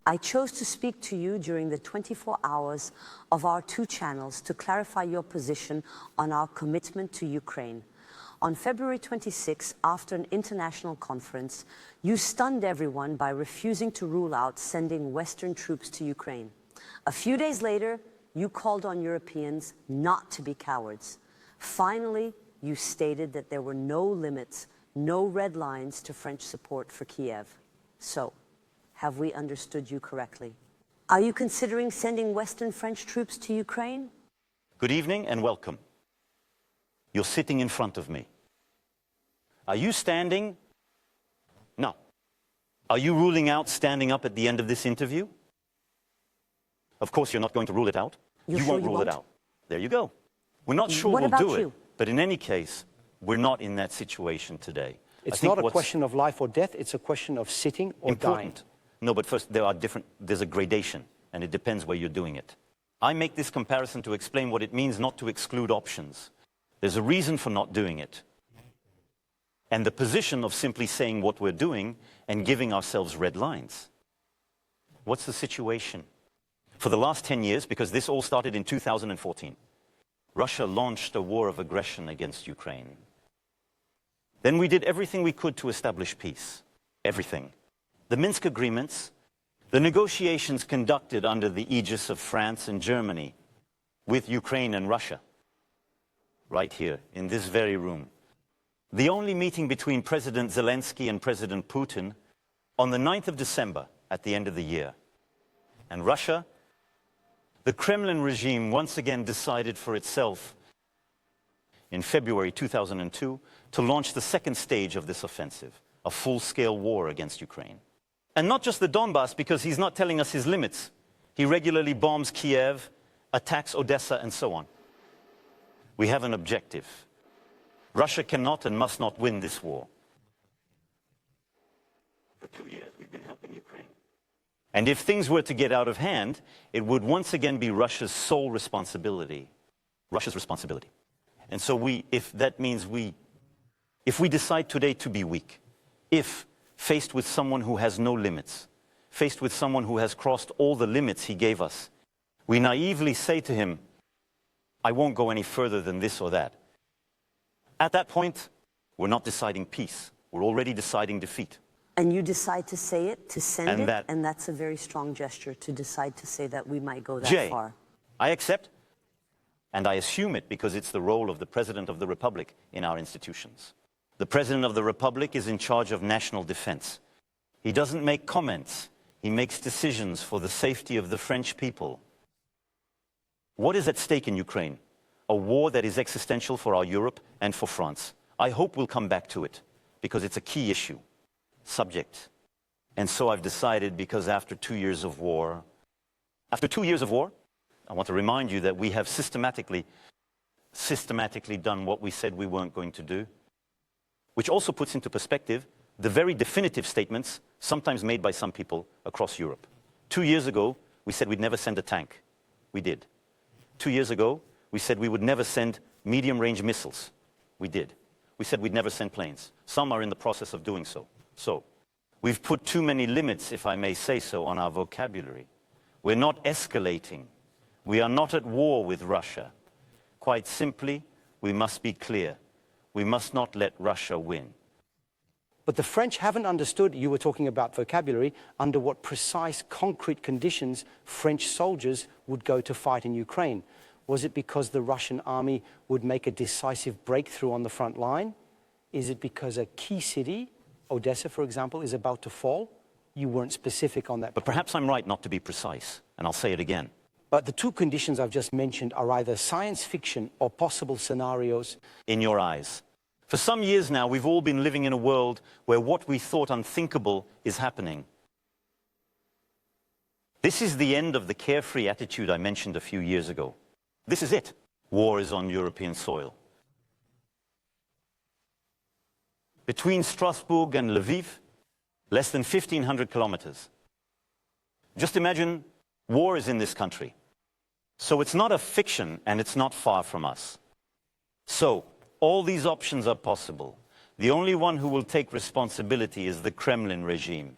I chose to speak to you during the 24 hours of our 2 channels to clarify your position on our commitment to Ukraine. On February 26, after an international conference, you stunned everyone by refusing to rule out sending Western troops to Ukraine. A few days later, you called on Europeans not to be cowards. Finally, you stated that there were no limits, no red lines to French support for Kiev. So, have we understood you correctly? Are you considering sending Western French troops to Ukraine? Good evening and welcome. You're sitting in front of me. Are you standing? No. Are you ruling out standing up at the end of this interview? Of course you're not going to rule it out. You won't rule it out. There you go. We're not sure we'll do it, but in any case, we're not in that situation today. It's not a question of life or death, it's a question of sitting or dying. No, but first, there's a gradation, and it depends where you're doing it. I make this comparison to explain what it means not to exclude options. There's a reason for not doing it. And the position of simply saying what we're doing and giving ourselves red lines. What's the situation? For the last 10 years, because this all started in 2014, Russia launched a war of aggression against Ukraine. Then we did everything we could to establish peace. Everything. The Minsk agreements, the negotiations conducted under the aegis of France and Germany with Ukraine and Russia, right here, in this very room. The only meeting between President Zelensky and President Putin on the 9th of December, at the end of the year. And Russia, the Kremlin regime once again decided for itself in February 2002 to launch the second stage of this offensive, a full-scale war against Ukraine. And not just the Donbass, because he's not telling us his limits. He regularly bombs Kiev, attacks Odessa, and so on. We have an objective. Russia cannot and must not win this war. For 2 years, we've been helping Ukraine. And if things were to get out of hand, it would once again be Russia's sole responsibility. Russia's responsibility. And so if we decide today to be weak, if faced with someone who has no limits, faced with someone who has crossed all the limits he gave us, we naively say to him, I won't go any further than this or that. At that point, we're not deciding peace. We're already deciding defeat. And you decide to say it, to send it, and that's a very strong gesture to decide to say that we might go that far. I accept, and I assume it because it's the role of the President of the Republic in our institutions. The President of the Republic is in charge of national defense. He doesn't make comments. He makes decisions for the safety of the French people. What is at stake in Ukraine? A war that is existential for our Europe and for France. I hope we'll come back to it, because it's a key issue, subject. And so I've decided, because after 2 years of war, I want to remind you that we have systematically done what we said we weren't going to do, which also puts into perspective the very definitive statements sometimes made by some people across Europe. 2 years ago, we said we'd never send a tank. We did. 2 years ago, we said we would never send medium-range missiles. We did. We said we'd never send planes. Some are in the process of doing so. So, we've put too many limits, if I may say so, on our vocabulary. We're not escalating. We are not at war with Russia. Quite simply, we must be clear. We must not let Russia win. But the French haven't understood, you were talking about vocabulary, under what precise, concrete conditions French soldiers would go to fight in Ukraine. Was it because the Russian army would make a decisive breakthrough on the front line? Is it because a key city, Odessa, for example, is about to fall? You weren't specific on that. But perhaps I'm right not to be precise, and I'll say it again. But the two conditions I've just mentioned are either science fiction or possible scenarios. In your eyes. For some years now, we've all been living in a world where what we thought unthinkable is happening. This is the end of the carefree attitude I mentioned a few years ago. This is it. War is on European soil. Between Strasbourg and Lviv, less than 1,500 kilometers. Just imagine war is in this country. So it's not a fiction and it's not far from us. So all these options are possible. The only one who will take responsibility is the Kremlin regime.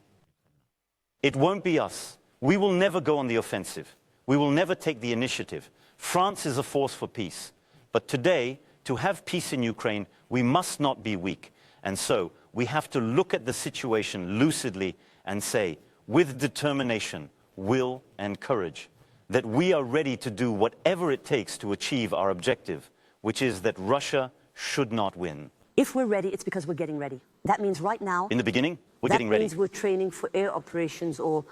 It won't be us. We will never go on the offensive. We will never take the initiative. France is a force for peace. But today, to have peace in Ukraine, we must not be weak. And so we have to look at the situation lucidly and say, with determination, will, and courage, that we are ready to do whatever it takes to achieve our objective, which is that Russia should not win. If we're ready, it's because we're getting ready. That means right now... In the beginning, we're getting ready. That means we're training for air operations or...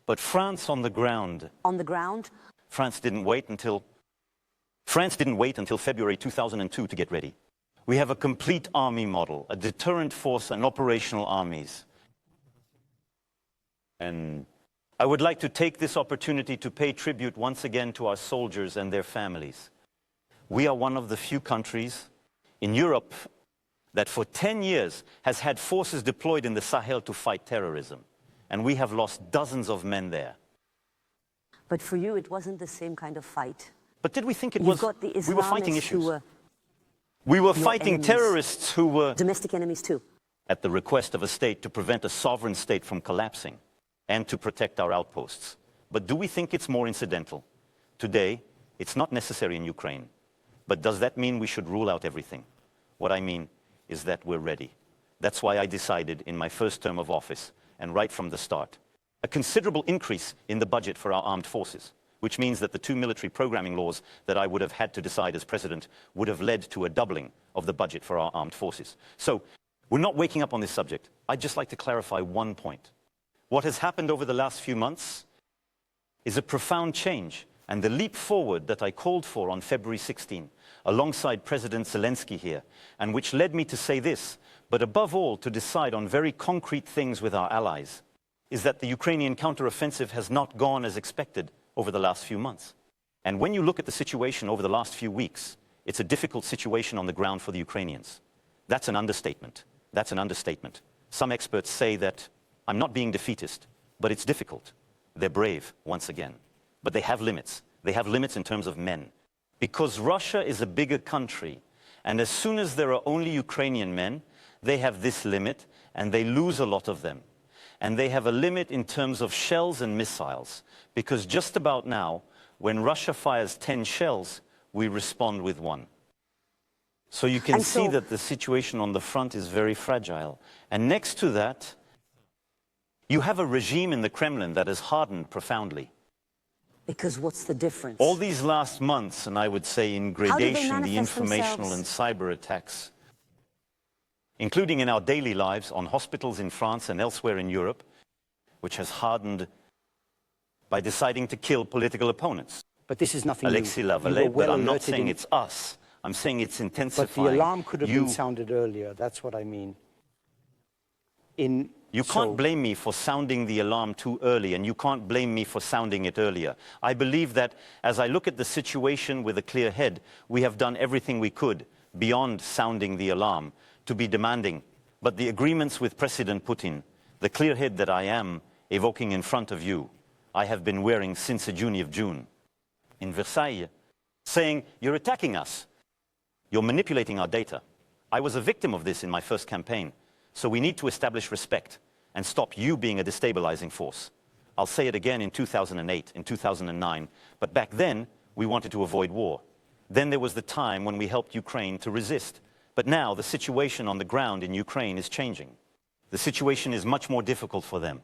But France on the ground... On the ground? France didn't wait until February 2002 to get ready. We have a complete army model, a deterrent force and operational armies. And I would like to take this opportunity to pay tribute once again to our soldiers and their families. We are one of the few countries in Europe that for 10 years has had forces deployed in the Sahel to fight terrorism. And we have lost dozens of men there. But for you, it wasn't the same kind of fight. But did we think it was? Got the We were fighting issues. who were we were fighting terrorists who were... Domestic enemies too. At the request of a state to prevent a sovereign state from collapsing and to protect our outposts. But do we think it's more incidental? Today, it's not necessary in Ukraine. But does that mean we should rule out everything? What I mean is that we're ready. That's why I decided in my first term of office, and right from the start, a considerable increase in the budget for our armed forces, which means that the 2 military programming laws that I would have had to decide as president would have led to a doubling of the budget for our armed forces. So we're not waking up on this subject. I'd just like to clarify one point. What has happened over the last few months is a profound change, and the leap forward that I called for on February 16, alongside President Zelensky here, and which led me to say this, but above all to decide on very concrete things with our allies, is that the Ukrainian counteroffensive has not gone as expected over the last few months. And when you look at the situation over the last few weeks, it's a difficult situation on the ground for the Ukrainians. That's an understatement. That's an understatement. Some experts say that I'm not being defeatist, but it's difficult. They're brave, once again. But they have limits. They have limits in terms of men. Because Russia is a bigger country, and as soon as there are only Ukrainian men, they have this limit, and they lose a lot of them. And they have a limit in terms of shells and missiles, because just about now, when Russia fires 10 shells, we respond with 1. So you can see that the situation on the front is very fragile. And next to that, you have a regime in the Kremlin that has hardened profoundly. Because what's the difference? All these last months, and I would say in gradation, the informational and cyber attacks, including in our daily lives on hospitals in France and elsewhere in Europe, which has hardened by deciding to kill political opponents. But this is nothing Alexei new. Lavallee, but I'm not saying it's us. I'm saying it's intensifying. But the alarm could have been sounded earlier. That's what I mean. You can't blame me for sounding the alarm too early, and you can't blame me for sounding it earlier. I believe that as I look at the situation with a clear head, we have done everything we could beyond sounding the alarm to be demanding. But the agreements with President Putin, the clear head that I am evoking in front of you, I have been wearing since the June of June in Versailles, saying, you're attacking us. You're manipulating our data. I was a victim of this in my first campaign. So we need to establish respect and stop you being a destabilizing force. I'll say it again in 2008, in 2009. But back then, we wanted to avoid war. Then there was the time when we helped Ukraine to resist. But now the situation on the ground in Ukraine is changing. The situation is much more difficult for them.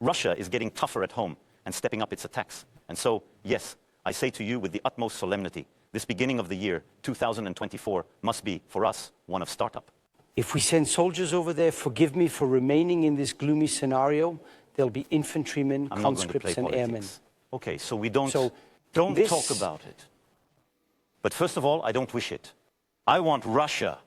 Russia is getting tougher at home and stepping up its attacks. And so, yes, I say to you with the utmost solemnity, this beginning of the year, 2024, must be, for us, one of startup. If we send soldiers over there, forgive me for remaining in this gloomy scenario, there'll be infantrymen, conscripts and airmen. Okay, so we don't talk about it. But first of all, I don't wish it. I want Russia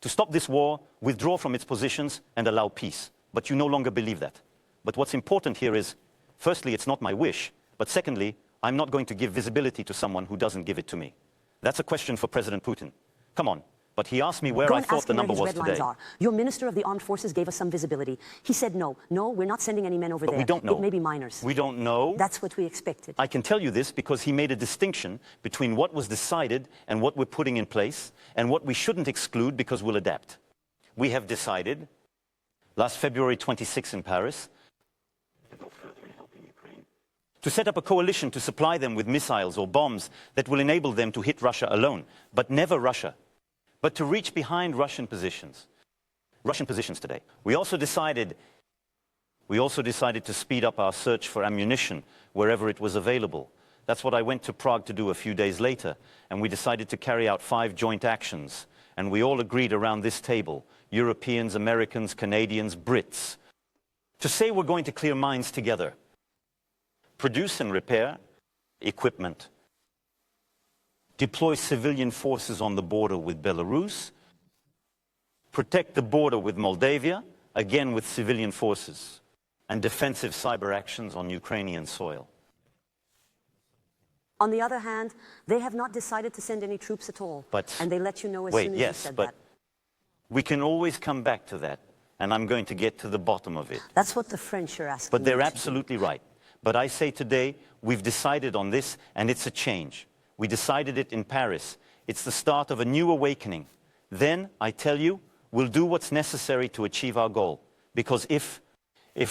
to stop this war, withdraw from its positions and allow peace. But you no longer believe that. But what's important here is, firstly, it's not my wish, but secondly, I'm not going to give visibility to someone who doesn't give it to me. That's a question for President Putin. Come on. But he asked me where I thought the number was today. Your Minister of the Armed Forces gave us some visibility. He said, no, we're not sending any men over there. We don't know. It may be minors. We don't know. That's what we expected. I can tell you this because he made a distinction between what was decided and what we're putting in place and what we shouldn't exclude because we'll adapt. We have decided, last February 26 in Paris, to set up a coalition to supply them with missiles or bombs that will enable them to hit Russia alone, but never Russia, but to reach behind Russian positions today. We also decided to speed up our search for ammunition wherever it was available. That's what I went to Prague to do a few days later, and we decided to carry out 5 joint actions, and we all agreed around this table, Europeans, Americans, Canadians, Brits, to say we're going to clear mines together, produce and repair equipment, deploy civilian forces on the border with Belarus, protect the border with Moldavia, again with civilian forces, and defensive cyber actions on Ukrainian soil. On the other hand, they have not decided to send any troops at all. And they let you know as soon as you said that. We can always come back to that, and I'm going to get to the bottom of it. That's what the French are asking. But they're absolutely right. But I say today, we've decided on this, and it's a change. We decided it in Paris. It's the start of a new awakening. Then, I tell you, we'll do what's necessary to achieve our goal. Because if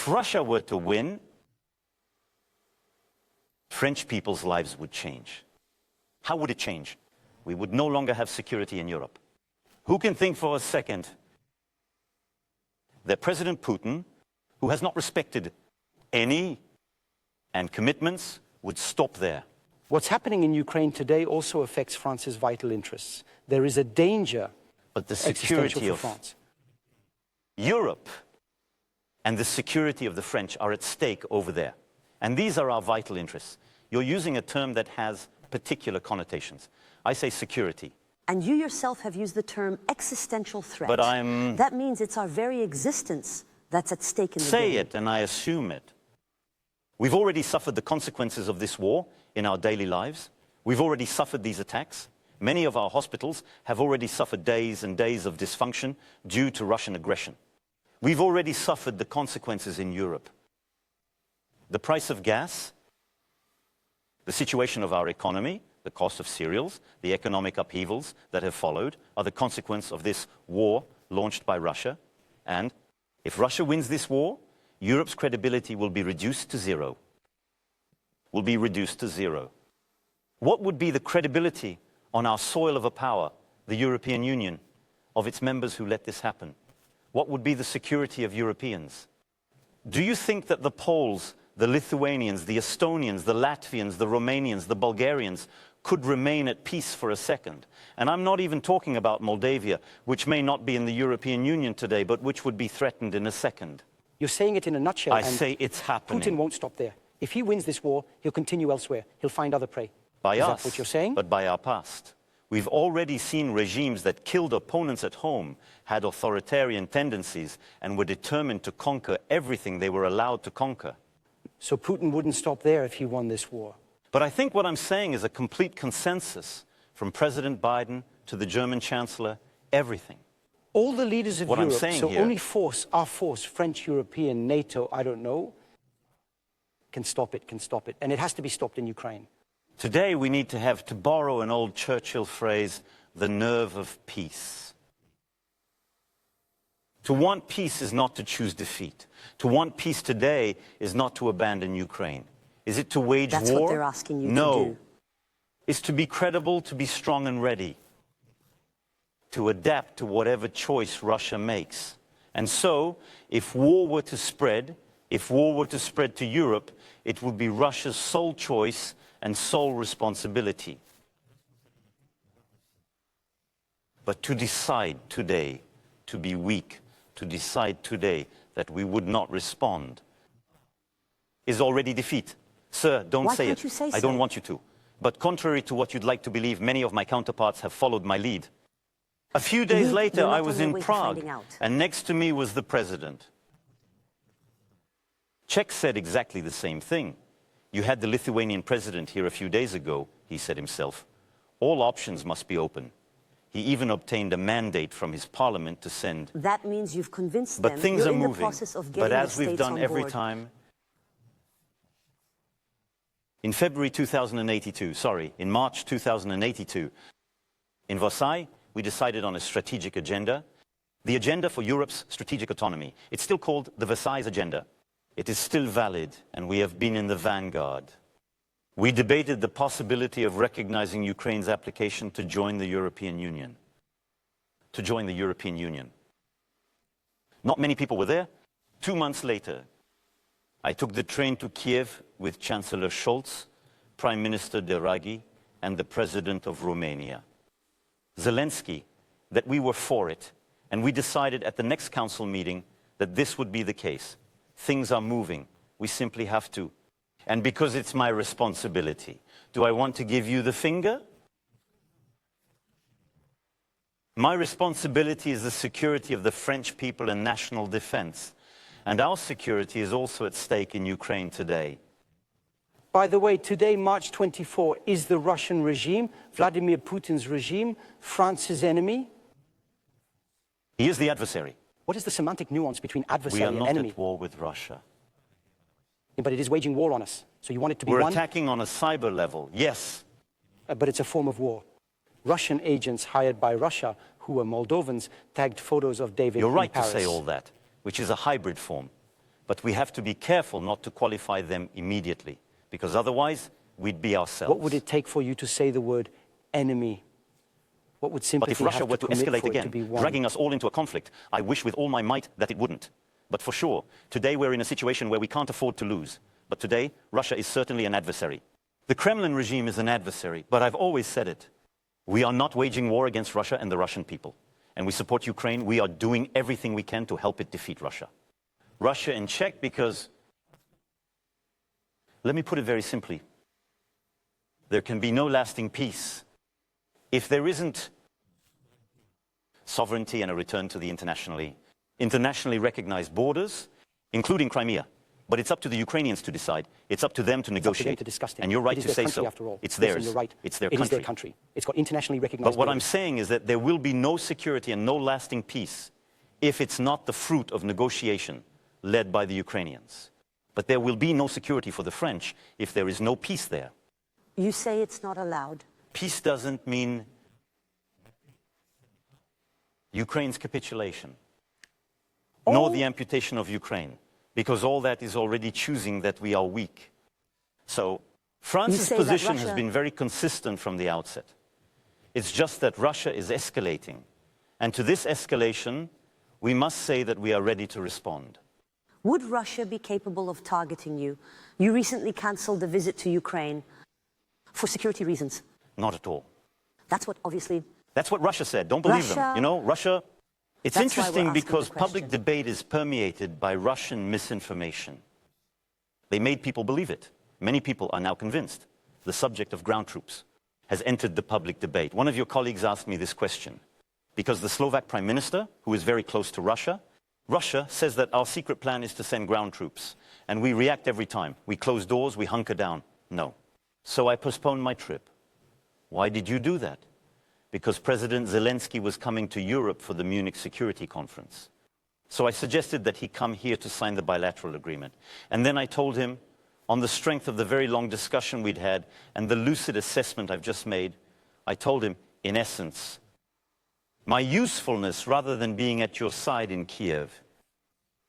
Russia were to win, French people's lives would change. How would it change? We would no longer have security in Europe. Who can think for a second that President Putin, who has not respected any commitments, would stop there? What's happening in Ukraine today also affects France's vital interests. There is a danger, but the security of France, Europe and the security of the French are at stake over there. And these are our vital interests. You're using a term that has particular connotations. I say security. And you yourself have used the term existential threat. But that means it's our very existence that's at stake in the game. Say it and I assume it. We've already suffered the consequences of this war in our daily lives. We've already suffered these attacks. Many of our hospitals have already suffered days and days of dysfunction due to Russian aggression. We've already suffered the consequences in Europe. The price of gas, the situation of our economy, the cost of cereals, the economic upheavals that have followed are the consequence of this war launched by Russia. And if Russia wins this war, Europe's credibility will be reduced to zero. Will be reduced to zero. What would be the credibility on our soil of a power, the European Union, of its members who let this happen? What would be the security of Europeans? Do you think that the Poles, the Lithuanians, the Estonians, the Latvians, the Romanians, the Bulgarians could remain at peace for a second? And I'm not even talking about Moldavia, which may not be in the European Union today, but which would be threatened in a second. You're saying it in a nutshell. I say it's happening. Putin won't stop there. If he wins this war, he'll continue elsewhere. He'll find other prey. By Is us, that what you're saying? but by our past. We've already seen regimes that killed opponents at home, had authoritarian tendencies, and were determined to conquer everything they were allowed to conquer. So Putin wouldn't stop there if he won this war. But I think what I'm saying is a complete consensus from President Biden to the German Chancellor, everything. All the leaders of Europe, so here, only our force, French, European, NATO, I don't know, can stop it. And it has to be stopped in Ukraine. Today we need to have, to borrow an old Churchill phrase, the nerve of peace. To want peace is not to choose defeat. To want peace today is not to abandon Ukraine. Is it to wage war? That's what they're asking you to do. No. It's to be credible, to be strong and ready. To adapt to whatever choice Russia makes. And so, if war were to spread to Europe, it would be Russia's sole choice and sole responsibility. But to decide today to be weak, to decide today that we would not respond, is already defeat. Sir, don't say it. Why can't you say so? I don't want you to. But contrary to what you'd like to believe, many of my counterparts have followed my lead. A few days later, I was in Prague, and next to me was the president. Czech said exactly the same thing. You had the Lithuanian president here a few days ago, he said himself. All options must be open. He even obtained a mandate from his parliament to send. That means you've convinced them. But things are moving. The process of but as we've done every time, in March 2082, in Versailles, we decided on a strategic agenda, the agenda for Europe's strategic autonomy. It's still called the Versailles Agenda. It is still valid, and we have been in the vanguard. We debated the possibility of recognizing Ukraine's application to join the European Union. To join the European Union. Not many people were there. 2 months later, I took the train to Kiev with Chancellor Scholz, Prime Minister Draghi, and the President of Romania. Zelensky, that we were for it, and we decided at the next council meeting that this would be the case. Things are moving. We simply have to. And because it's my responsibility, do I want to give you the finger? My responsibility is the security of the French people and national defense. And our security is also at stake in Ukraine today. By the way, today, March 24, is the Russian regime, Vladimir Putin's regime, France's enemy? He is the adversary. What is the semantic nuance between adversary We are and not enemy? at war with Russia. Yeah, but it is waging war on us. So you want it to be We're one? attacking on a cyber level, yes. But it's a form of war. Russian agents hired by Russia, who were Moldovans, tagged photos of David You're right in Paris. to say all that, which is a hybrid form. But we have to be careful not to qualify them immediately, because otherwise we'd be ourselves. What would it take for you to say the word enemy? What would sympathy But if Russia have were to commit escalate for it again, to be one? dragging us all into a conflict, I wish with all my might that it wouldn't. But for sure, today we're in a situation where we can't afford to lose. But today, Russia is certainly an adversary. The Kremlin regime is an adversary, but I've always said it. We are not waging war against Russia and the Russian people. And we support Ukraine. We are doing everything we can to help it defeat Russia. Russia in check because, let me put it very simply, there can be no lasting peace if there isn't sovereignty and a return to the internationally recognized borders, including Crimea. But it's up to the Ukrainians to decide. It's up to them to negotiate. To discuss and you're right to say so. After all. It's Listen, theirs. you're right. It's their country. country. It is their country. It's got internationally recognized But what I'm borders. saying is that there will be no security and no lasting peace if it's not the fruit of negotiation led by the Ukrainians. But there will be no security for the French if there is no peace there. You say it's not allowed. Peace doesn't mean Ukraine's capitulation, nor the amputation of Ukraine, because all that is already choosing that we are weak. So France's position has been very consistent from the outset. It's just that Russia is escalating. And to this escalation, we must say that we are ready to respond. Would Russia be capable of targeting you? You recently cancelled the visit to Ukraine for security reasons. Not at all. That's what, obviously... That's what Russia said. Don't believe them. You know, Russia... It's interesting because public debate is permeated by Russian misinformation. They made people believe it. Many people are now convinced. The subject of ground troops has entered the public debate. One of your colleagues asked me this question, because the Slovak Prime Minister, who is very close to Russia says that our secret plan is to send ground troops. And we react every time. We close doors, we hunker down. No. So I postponed my trip. Why did you do that? Because President Zelensky was coming to Europe for the Munich Security Conference. So I suggested that he come here to sign the bilateral agreement. And then I told him, on the strength of the very long discussion we'd had and the lucid assessment I've just made, I told him, in essence, my usefulness, rather than being at your side in Kiev,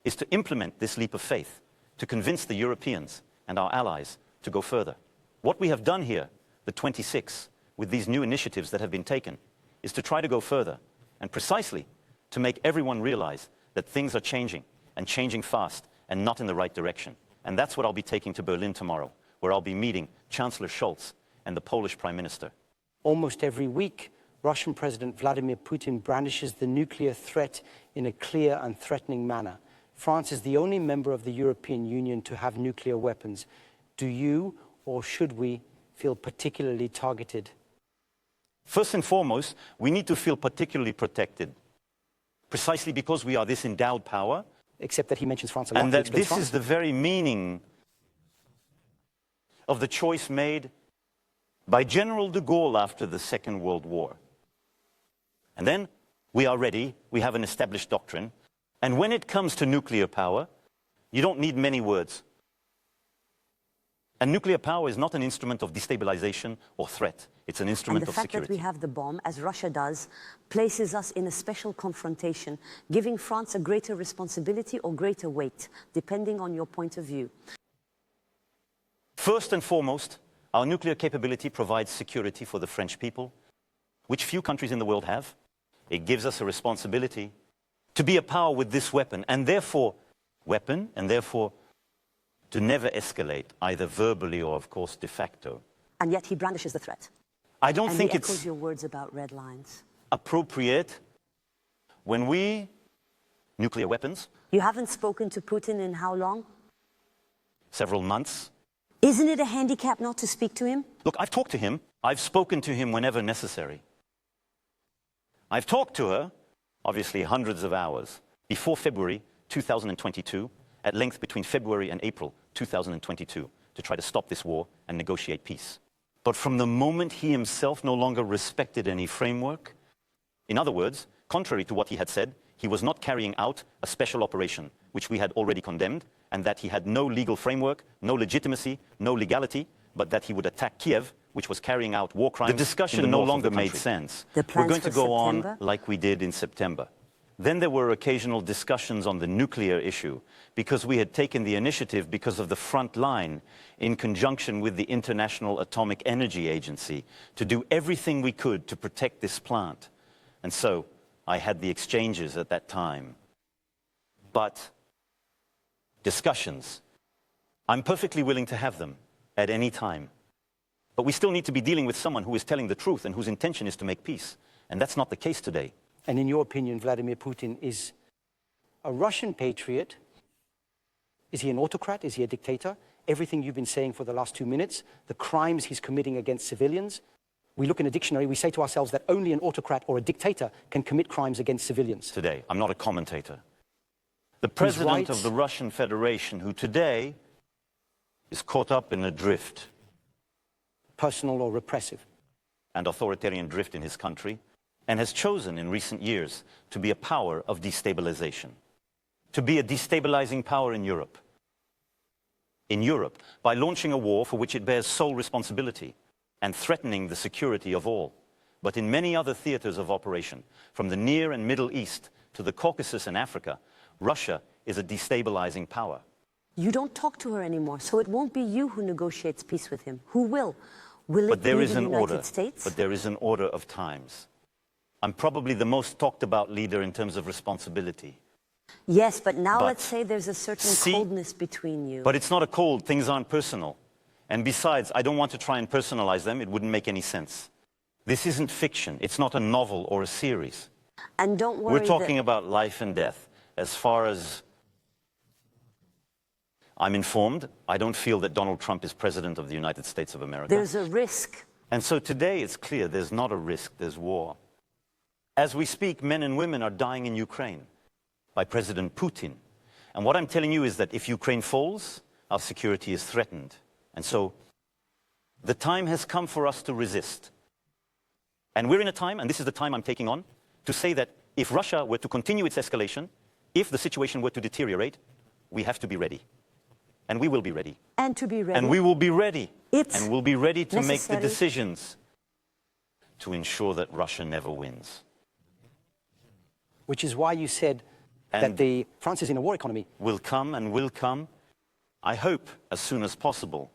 is to implement this leap of faith, to convince the Europeans and our allies to go further. What we have done here, the 26, with these new initiatives that have been taken, is to try to go further, and precisely to make everyone realize that things are changing, and changing fast, and not in the right direction. And that's what I'll be taking to Berlin tomorrow, where I'll be meeting Chancellor Scholz and the Polish Prime Minister. Almost every week, Russian President Vladimir Putin brandishes the nuclear threat in a clear and threatening manner. France is the only member of the European Union to have nuclear weapons. Do you, or should we, feel particularly targeted? First and foremost, we need to feel particularly protected, precisely because we are this endowed power. Except that he mentions France a lot. And that this is the very meaning of the choice made by General de Gaulle after the Second World War. And then we are ready, we have an established doctrine, and when it comes to nuclear power, you don't need many words. And nuclear power is not an instrument of destabilization or threat. It's an instrument of security. And the fact that we have the bomb, as Russia does, places us in a special confrontation, giving France a greater responsibility or greater weight, depending on your point of view. First and foremost, our nuclear capability provides security for the French people, which few countries in the world have. It gives us a responsibility to be a power with this weapon, and therefore to never escalate, either verbally or, of course, de facto. And yet he brandishes the threat. I don't and think he it's echoes your words about red lines. Appropriate when we nuclear weapons. You haven't spoken to Putin in how long? Several months. Isn't it a handicap not to speak to him? Look, I've talked to him. I've spoken to him whenever necessary. I've talked to her, obviously hundreds of hours, before February 2022, at length between February and April 2022, to try to stop this war and negotiate peace. But from the moment he himself no longer respected any framework, in other words, contrary to what he had said, he was not carrying out a special operation, which we had already condemned, and that he had no legal framework, no legitimacy, no legality, but that he would attack Kiev, which was carrying out war crimes. The discussion no longer made sense. We're going to go on like we did in September. Then there were occasional discussions on the nuclear issue, because we had taken the initiative because of the front line in conjunction with the International Atomic Energy Agency to do everything we could to protect this plant. And so I had the exchanges at that time. But discussions, I'm perfectly willing to have them at any time. But we still need to be dealing with someone who is telling the truth and whose intention is to make peace. And that's not the case today. And in your opinion, Vladimir Putin is a Russian patriot? Is he an autocrat? Is he a dictator? Everything you've been saying for the last 2 minutes, the crimes he's committing against civilians, we look in a dictionary, we say to ourselves that only an autocrat or a dictator can commit crimes against civilians. Today, I'm not a commentator. The president of the Russian Federation, who today is caught up in a drift. Personal or repressive. And authoritarian drift in his country, and has chosen in recent years to be a power of destabilization, to be a destabilizing power in Europe. In Europe, by launching a war for which it bears sole responsibility and threatening the security of all. But in many other theaters of operation, from the Near and Middle East to the Caucasus and Africa, Russia is a destabilizing power. You don't talk to her anymore, so it won't be you who negotiates peace with him. Who will? Will it be the United States? But there is an order of times. I'm probably the most talked about leader in terms of responsibility. Yes, but now let's say there's a certain coldness between you. But it's not a cold, things aren't personal. And besides, I don't want to try and personalize them, it wouldn't make any sense. This isn't fiction, it's not a novel or a series. And don't worry, we're talking about life and death. As far as I'm informed, I don't feel that Donald Trump is president of the United States of America. There's a risk. And so today it's clear there's not a risk, there's war. As we speak, men and women are dying in Ukraine by President Putin. And what I'm telling you is that if Ukraine falls, our security is threatened. And so the time has come for us to resist. And we're in a time, and this is the time I'm taking on, to say that if Russia were to continue its escalation, if the situation were to deteriorate, we have to be ready. And we will be ready. And to be ready. And we will be ready. And we'll be ready to make the decisions to ensure that Russia never wins. Which is why you said that France is in a war economy. Will come, I hope, as soon as possible,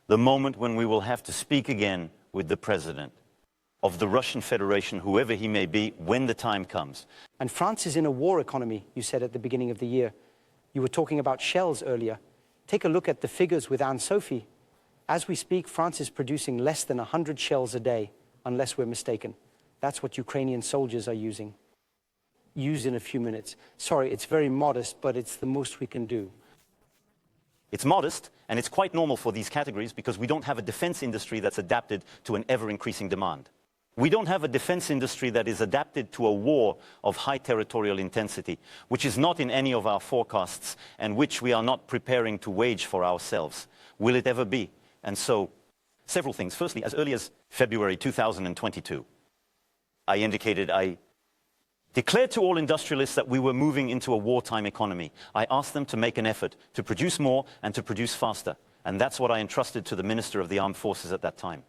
the moment when we will have to speak again with the president of the Russian Federation, whoever he may be, when the time comes. And France is in a war economy, you said at the beginning of the year. You were talking about shells earlier. Take a look at the figures with Anne-Sophie. As we speak, France is producing less than 100 shells a day, unless we're mistaken. That's what Ukrainian soldiers are using. Use in a few minutes. Sorry, it's very modest, but it's the most we can do. It's modest, and it's quite normal for these categories because we don't have a defense industry that's adapted to an ever-increasing demand. We don't have a defense industry that is adapted to a war of high territorial intensity, which is not in any of our forecasts and which we are not preparing to wage for ourselves. Will it ever be? And so, several things. Firstly, as early as February 2022, I declared to all industrialists that we were moving into a wartime economy. I asked them to make an effort to produce more and to produce faster. And that's what I entrusted to the Minister of the Armed Forces at that time.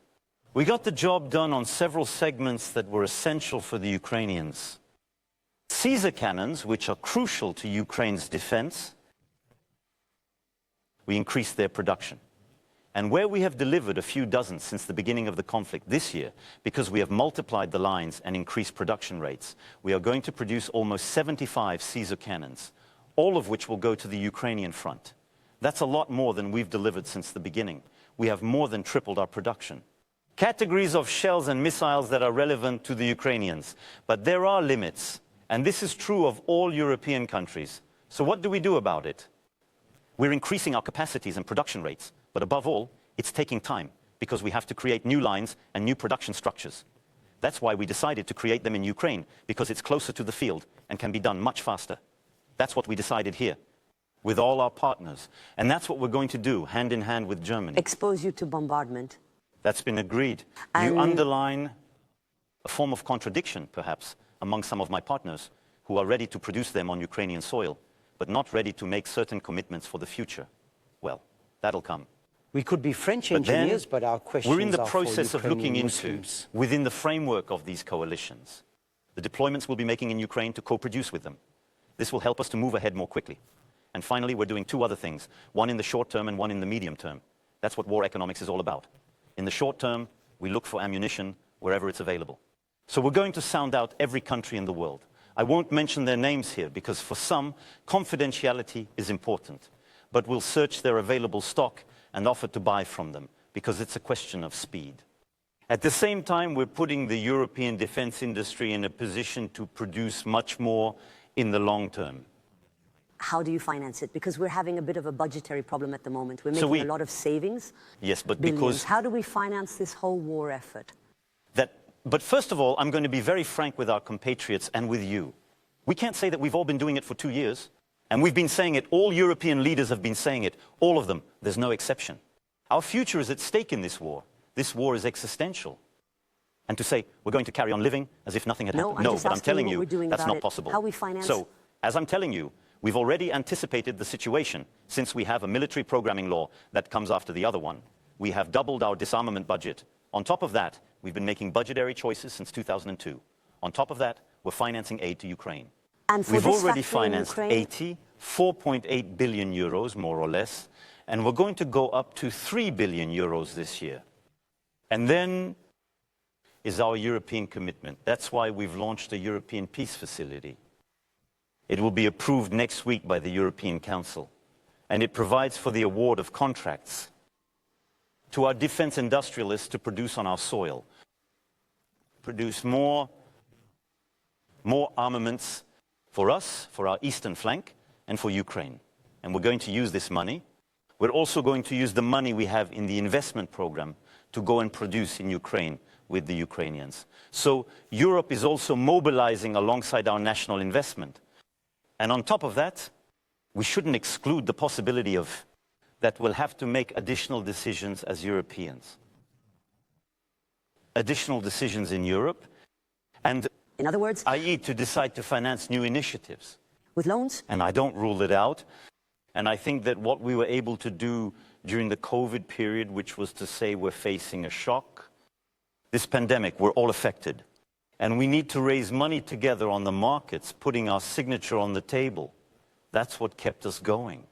We got the job done on several segments that were essential for the Ukrainians. Caesar cannons, which are crucial to Ukraine's defense, we increased their production. And where we have delivered a few dozen since the beginning of the conflict this year, because we have multiplied the lines and increased production rates, we are going to produce almost 75 Caesar cannons, all of which will go to the Ukrainian front. That's a lot more than we've delivered since the beginning. We have more than tripled our production. Categories of shells and missiles that are relevant to the Ukrainians. But there are limits, and this is true of all European countries. So what do we do about it? We're increasing our capacities and production rates, but above all, it's taking time because we have to create new lines and new production structures. That's why we decided to create them in Ukraine, because it's closer to the field and can be done much faster. That's what we decided here with all our partners. And that's what we're going to do, hand in hand with Germany. Expose you to bombardment. That's been agreed. You underline a form of contradiction, perhaps, among some of my partners who are ready to produce them on Ukrainian soil, but not ready to make certain commitments for the future. Well, that'll come. We could be French engineers, but our questions we're in the are for process of looking Ukrainian into, Muslims. within the framework of these coalitions, the deployments we'll be making in Ukraine to co-produce with them. This will help us to move ahead more quickly. And finally, we're doing two other things, one in the short term and one in the medium term. That's what war economics is all about. In the short term, we look for ammunition wherever it's available. So we're going to sound out every country in the world. I won't mention their names here because for some, confidentiality is important. But we'll search their available stock and offer to buy from them because it's a question of speed. At the same time, we're putting the European defense industry in a position to produce much more in the long term. How do you finance it? Because we're having a bit of a budgetary problem at the moment. We're making a lot of savings. Yes, but billions. because... How do we finance this whole war effort? But first of all, I'm going to be very frank with our compatriots and with you. We can't say that we've all been doing it for 2 years. And we've been saying it, all European leaders have been saying it, all of them, there's no exception. Our future is at stake in this war. This war is existential. And to say, we're going to carry on living as if nothing had happened. No, but I'm telling you, that's not possible. How we finance... So, as I'm telling you, we've already anticipated the situation since we have a military programming law that comes after the other one. We have doubled our disarmament budget. On top of that, we've been making budgetary choices since 2002. On top of that, we're financing aid to Ukraine. And for we've this already factory in financed Ukraine? 4.8 billion euros, more or less, and we're going to go up to 3 billion euros this year. And then is our European commitment. That's why we've launched a European Peace Facility. It will be approved next week by the European Council, and it provides for the award of contracts to our defense industrialists to produce on our soil, produce more armaments for us, for our eastern flank, and for Ukraine. And we're going to use this money. We're also going to use the money we have in the investment program to go and produce in Ukraine with the Ukrainians. So Europe is also mobilizing alongside our national investment. And on top of that, we shouldn't exclude the possibility of that we'll have to make additional decisions as Europeans. Additional decisions in Europe, and in other words, i.e. to decide to finance new initiatives. With loans? And I don't rule it out. And I think that what we were able to do during the COVID period, which was to say we're facing a shock, this pandemic, we're all affected. And we need to raise money together on the markets, putting our signature on the table. That's what kept us going.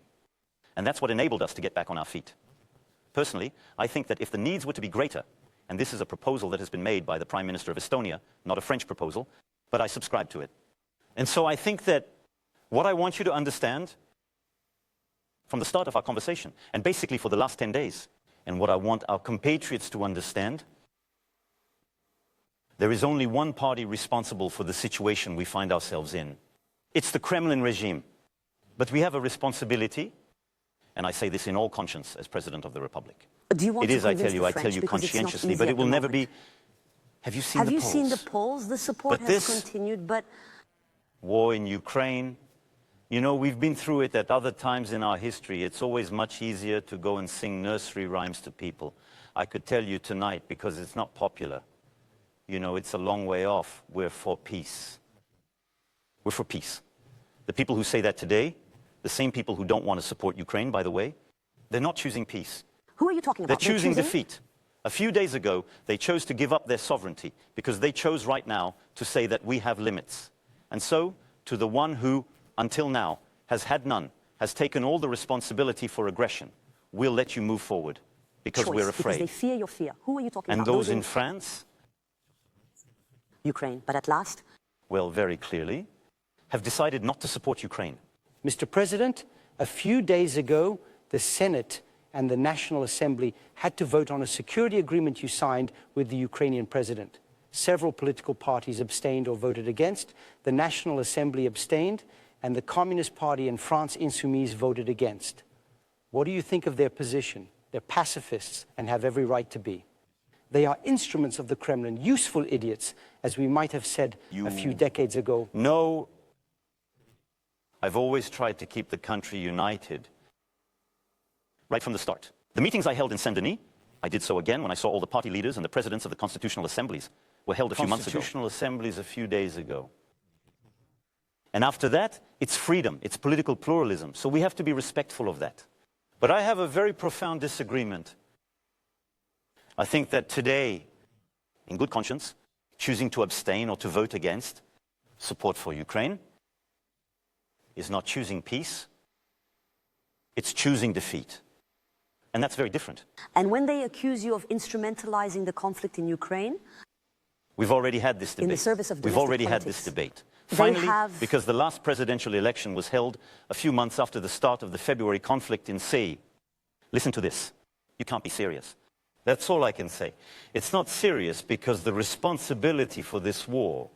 And that's what enabled us to get back on our feet. Personally, I think that if the needs were to be greater, and this is a proposal that has been made by the Prime Minister of Estonia, not a French proposal, but I subscribe to it. And so I think that what I want you to understand from the start of our conversation, and basically for the last 10 days, and what I want our compatriots to understand, there is only one party responsible for the situation we find ourselves in. It's the Kremlin regime. But we have a responsibility, and I say this in all conscience as President of the Republic. Do you want it is, to I tell you conscientiously, but it will never be... Have you seen the polls? Have you seen the polls? The support has continued, but... War in Ukraine, you know, we've been through it at other times in our history. It's always much easier to go and sing nursery rhymes to people. I could tell you tonight, because it's not popular. You know, it's a long way off. We're for peace. We're for peace. The people who say that today, the same people who don't want to support Ukraine, by the way, they're not choosing peace. Who are you talking about? They're choosing defeat. A few days ago, they chose to give up their sovereignty because they chose right now to say that we have limits. And so, to the one who, until now, has had none, has taken all the responsibility for aggression, we'll let you move forward because we're afraid. Because they fear your fear. Who are you talking about? And those in France? Ukraine. But at last? Well, very clearly, have decided not to support Ukraine. Mr. President, a few days ago, the Senate and the National Assembly had to vote on a security agreement you signed with the Ukrainian president. Several political parties abstained or voted against. The National Assembly abstained, and the Communist Party and France Insoumise voted against. What do you think of their position? They're pacifists and have every right to be. They are instruments of the Kremlin, useful idiots, as we might have said a few decades ago. No, I've always tried to keep the country united right from the start. The meetings I held in Saint-Denis, I did so again when I saw all the party leaders and the presidents of the constitutional assemblies were held a few months ago. Constitutional assemblies a few days ago. And after that, it's freedom, it's political pluralism, so we have to be respectful of that. But I have a very profound disagreement. I think that today, in good conscience, choosing to abstain or to vote against support for Ukraine is not choosing peace, it's choosing defeat. And that's very different. And when they accuse you of instrumentalizing the conflict in Ukraine? We've already had this debate. In the service of domestic We've already politics. had this debate. Finally, because the last presidential election was held a few months after the start of the February conflict in Sei. Listen to this. You can't be serious. That's all I can say. It's not serious because the responsibility for this war,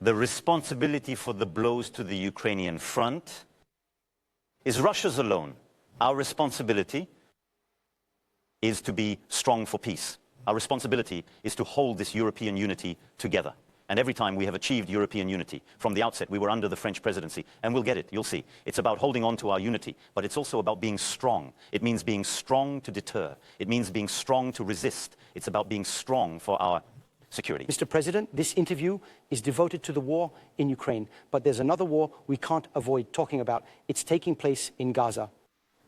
the responsibility for the blows to the Ukrainian front, is Russia's alone. Our responsibility is to be strong for peace. Our responsibility is to hold this European unity together. And every time we have achieved European unity, from the outset we were under the French presidency, and we'll get it, you'll see. It's about holding on to our unity, but it's also about being strong. It means being strong to deter. It means being strong to resist. It's about being strong for our security. Mr. President, this interview is devoted to the war in Ukraine, but there's another war we can't avoid talking about. It's taking place in Gaza.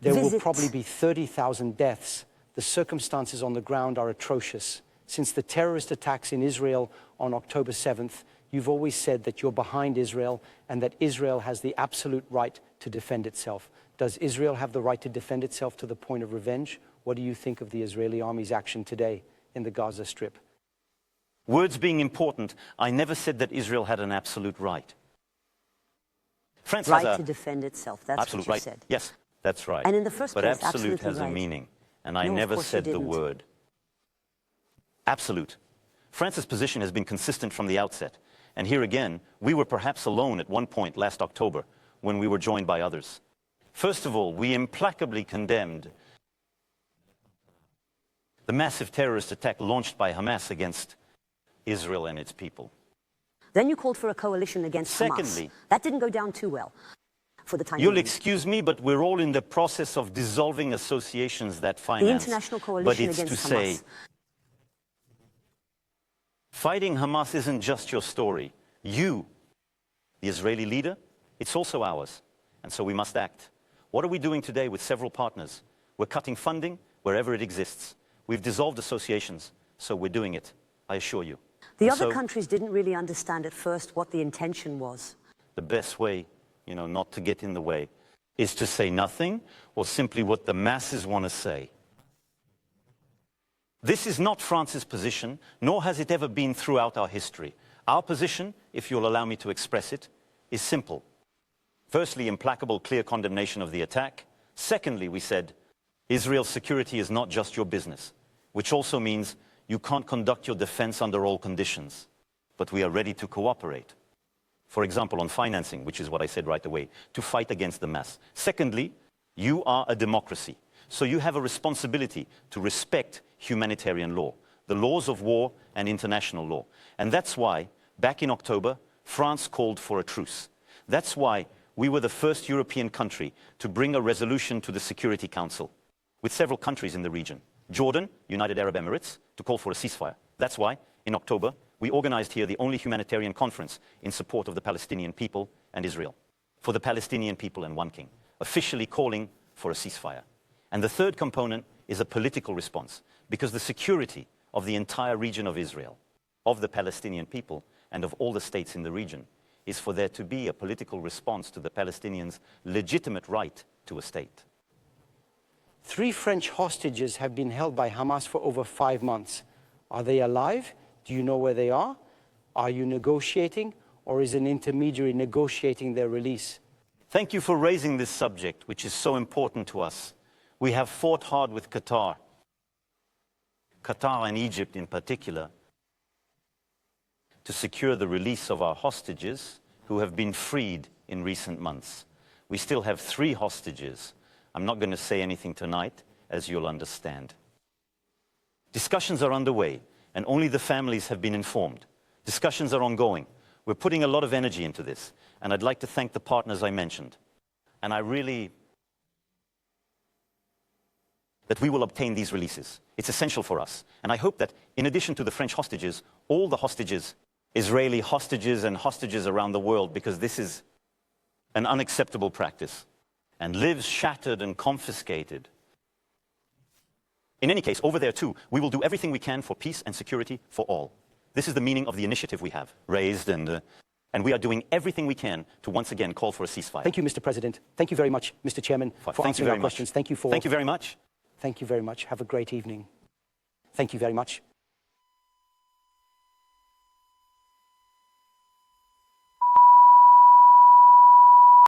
There will probably be 30,000 deaths. The circumstances on the ground are atrocious. Since the terrorist attacks in Israel on October 7th, you've always said that you're behind Israel and that Israel has the absolute right to defend itself. Does Israel have the right to defend itself to the point of revenge? What do you think of the Israeli army's action today in the Gaza Strip? Words being important, I never said that Israel had an absolute right. France has right to defend itself, that's what you said. Yes, that's right. And in the first place, but absolute has a meaning, and I never said the word. Absolute. France's position has been consistent from the outset. And here again, we were perhaps alone at one point last October when we were joined by others. First of all, we implacably condemned the massive terrorist attack launched by Hamas against Israel and its people. Then you called for a coalition against Hamas. Secondly, that didn't go down too well for the time being. You'll excuse me, but we're all in the process of dissolving associations that finance. The international coalition against Hamas. But it's to say, fighting Hamas isn't just your story. You, the Israeli leader, it's also ours. And so we must act. What are we doing today with several partners? We're cutting funding wherever it exists. We've dissolved associations, so we're doing it, I assure you. The other countries didn't really understand at first what the intention was. The best way, not to get in the way, is to say nothing or simply what the masses want to say. This is not France's position, nor has it ever been throughout our history. Our position, if you'll allow me to express it, is simple. Firstly, implacable, clear condemnation of the attack. Secondly, we said, Israel's security is not just your business, which also means you can't conduct your defense under all conditions, but we are ready to cooperate. For example, on financing, which is what I said right away, to fight against the mass. Secondly, you are a democracy, so you have a responsibility to respect humanitarian law, the laws of war and international law. And that's why, back in October, France called for a truce. That's why we were the first European country to bring a resolution to the Security Council, with several countries in the region. Jordan, United Arab Emirates, to call for a ceasefire. That's why, in October, we organized here the only humanitarian conference in support of the Palestinian people and Israel. For the Palestinian people and one king, officially calling for a ceasefire. And the third component is a political response, because the security of the entire region of Israel, of the Palestinian people, and of all the states in the region is for there to be a political response to the Palestinians' legitimate right to a state. 3 French hostages have been held by Hamas for over 5 months. Are they alive? Do you know where they are? Are you negotiating, or is an intermediary negotiating their release? Thank you for raising this subject, which is so important to us. We have fought hard with Qatar and Egypt in particular, to secure the release of our hostages who have been freed in recent months. We still have 3 hostages. I'm not going to say anything tonight, as you'll understand. Discussions are underway, and only the families have been informed. Discussions are ongoing. We're putting a lot of energy into this, and I'd like to thank the partners I mentioned. And that we will obtain these releases. It's essential for us. And I hope that in addition to the French hostages, all the hostages, Israeli hostages and hostages around the world, because this is an unacceptable practice, and lives shattered and confiscated. In any case, over there too, we will do everything we can for peace and security for all. This is the meaning of the initiative we have raised, and we are doing everything we can to once again call for a ceasefire. Thank you, Mr. President. Thank you very much, Mr. Chairman, for answering our questions. Thank you very much. Thank you very much. Thank you very much. Have a great evening. Thank you very much.